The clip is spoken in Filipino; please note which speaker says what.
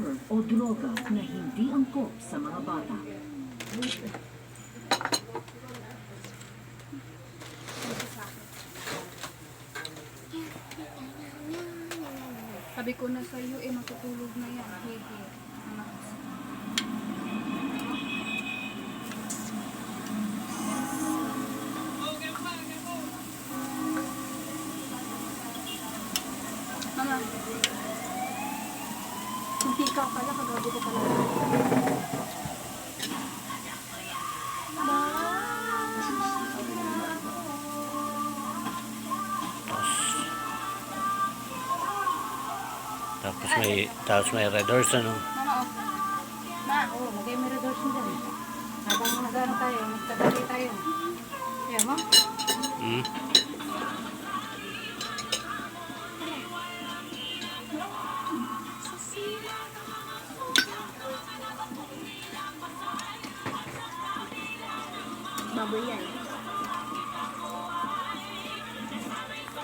Speaker 1: horror o droga na hindi angkop sa mga bata.
Speaker 2: Sabi ko na sa iyo, matutulog na yan. Hehe. Anak. Mama. Kunti ka pala, kagabi ko pala.
Speaker 3: Tapos may red horse, ano?
Speaker 2: Mama, lagay mo red horse dyan. Habang nag-ano tayo, magtagali tayo. Kaya mo?
Speaker 3: Hmm?
Speaker 2: Baboy yan.